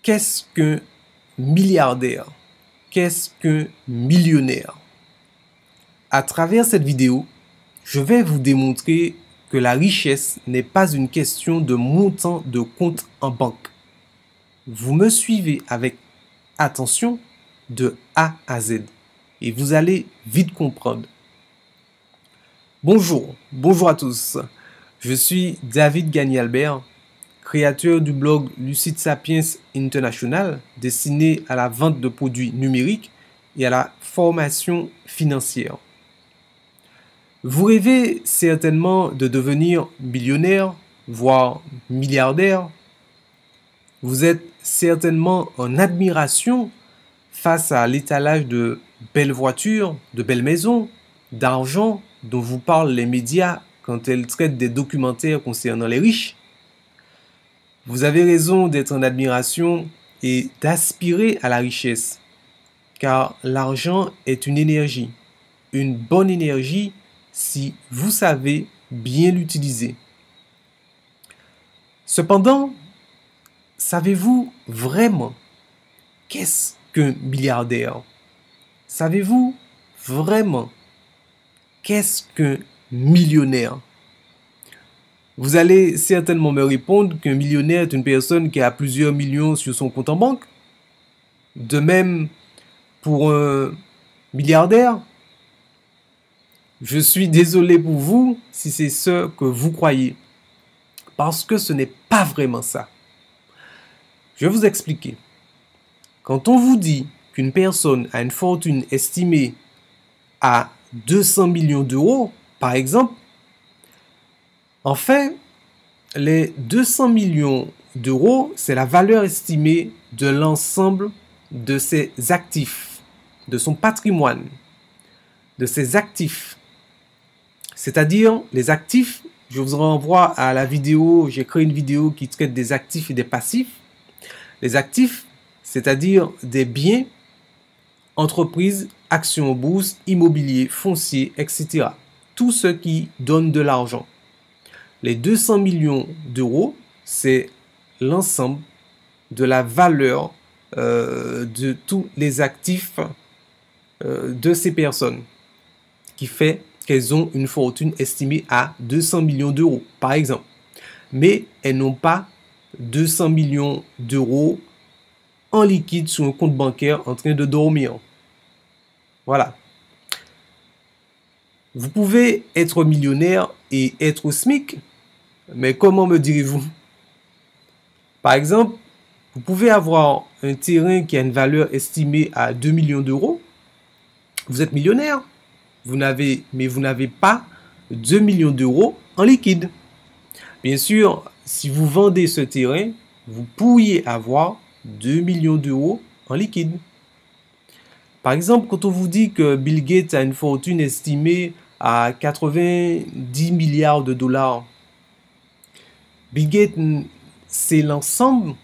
Qu'est-ce qu'un milliardaire? Qu'est-ce qu'un millionnaire? À travers cette vidéo, je vais vous démontrer que la richesse n'est pas une question de montant de compte en banque. Vous me suivez avec attention de A à Z et vous allez vite comprendre. Bonjour à tous. Je suis David Gagny-Albert, créateur du blog Lucide Sapiens International, destiné à la vente de produits numériques et à la formation financière. Vous rêvez certainement de devenir millionnaire, voire milliardaire. Vous êtes certainement en admiration face à l'étalage de belles voitures, de belles maisons, d'argent dont vous parlent les médias quand elles traitent des documentaires concernant les riches. Vous avez raison d'être en admiration et d'aspirer à la richesse, car l'argent est une énergie, une bonne énergie si vous savez bien l'utiliser. Cependant, savez-vous vraiment qu'est-ce qu'un milliardaire? Savez-vous vraiment qu'est-ce qu'un millionnaire? Vous allez certainement me répondre qu'un millionnaire est une personne qui a plusieurs millions sur son compte en banque. De même pour un milliardaire. Je suis désolé pour vous si c'est ce que vous croyez, parce que ce n'est pas vraiment ça. Je vais vous expliquer. Quand on vous dit qu'une personne a une fortune estimée à 200 millions d'euros, par exemple, en fait, les 200 millions d'euros, c'est la valeur estimée de l'ensemble de ses actifs, de son patrimoine, de ses actifs. C'est-à-dire, les actifs, je vous renvoie à la vidéo, j'ai créé une vidéo qui traite des actifs et des passifs. Les actifs, c'est-à-dire des biens, entreprises, actions en bourse, immobilier, foncier, etc. Tout ce qui donne de l'argent. Les 200 millions d'euros, c'est l'ensemble de la valeur de tous les actifs de ces personnes, qui fait qu'elles ont une fortune estimée à 200 millions d'euros, par exemple. Mais elles n'ont pas 200 millions d'euros en liquide sur un compte bancaire en train de dormir. Voilà. Vous pouvez être millionnaire et être au SMIC, mais comment me direz-vous? Par exemple, vous pouvez avoir un terrain qui a une valeur estimée à 2 millions d'euros. Vous êtes millionnaire, mais vous n'avez pas 2 millions d'euros en liquide. Bien sûr, si vous vendez ce terrain, vous pourriez avoir 2 millions d'euros en liquide. Par exemple, quand on vous dit que Bill Gates a une fortune estimée à 90 milliards de dollars, Bill Gates, c'est l'ensemble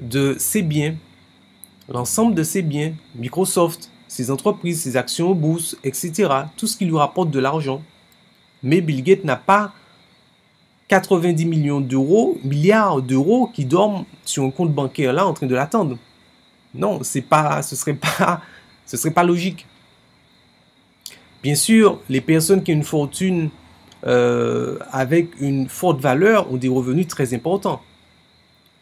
de ses biens. L'ensemble de ses biens. Microsoft, ses entreprises, ses actions en bourse, etc. Tout ce qui lui rapporte de l'argent. Mais Bill Gates n'a pas 90 millions d'euros, milliards d'euros qui dorment sur un compte bancaire là en train de l'attendre. Non, ce serait pas logique. Bien sûr, les personnes qui ont une fortune avec une forte valeur ont des revenus très importants.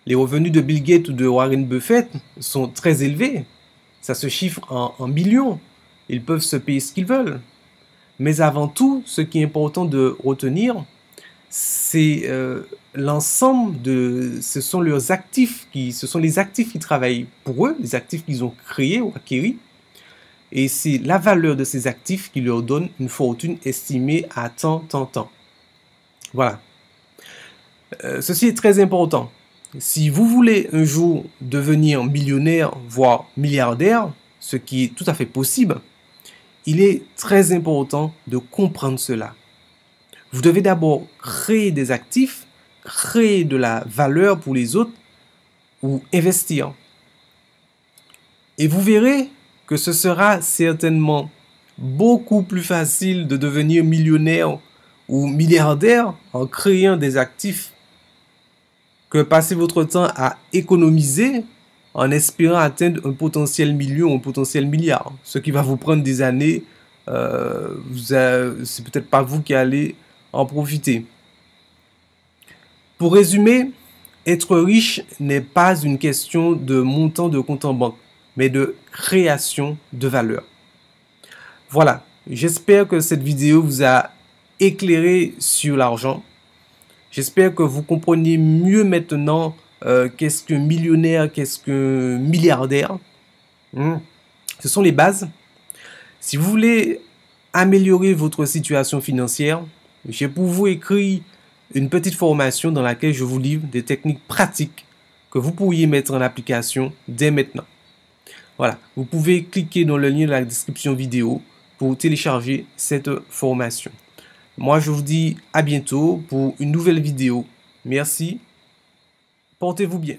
Les revenus de Bill Gates ou de Warren Buffett sont très élevés. Ça se chiffre en millions. Ils peuvent se payer ce qu'ils veulent. Mais avant tout, ce qui est important de retenir, c'est l'ensemble ce sont leurs actifs, ce sont les actifs qui travaillent pour eux, les actifs qu'ils ont créés ou acquis. Et c'est la valeur de ces actifs qui leur donne une fortune estimée à tant. Voilà. Ceci est très important. Si vous voulez un jour devenir millionnaire, voire milliardaire, ce qui est tout à fait possible, il est très important de comprendre cela. Vous devez d'abord créer des actifs, créer de la valeur pour les autres ou investir. Et vous verrez que ce sera certainement beaucoup plus facile de devenir millionnaire ou milliardaire en créant des actifs que passer votre temps à économiser en espérant atteindre un potentiel million, un potentiel milliard. Ce qui va vous prendre des années, c'est peut-être pas vous qui allez en profiter. Pour résumer, être riche n'est pas une question de montant de compte en banque, mais de création de valeur. Voilà, j'espère que cette vidéo vous a éclairé sur l'argent. J'espère que vous compreniez mieux maintenant qu'est-ce qu'un millionnaire, qu'est-ce qu'un milliardaire. Ce sont les bases. Si vous voulez améliorer votre situation financière, j'ai pour vous écrit une petite formation dans laquelle je vous livre des techniques pratiques que vous pourriez mettre en application dès maintenant. Voilà, vous pouvez cliquer dans le lien de la description vidéo pour télécharger cette formation. Moi, je vous dis à bientôt pour une nouvelle vidéo. Merci. Portez-vous bien.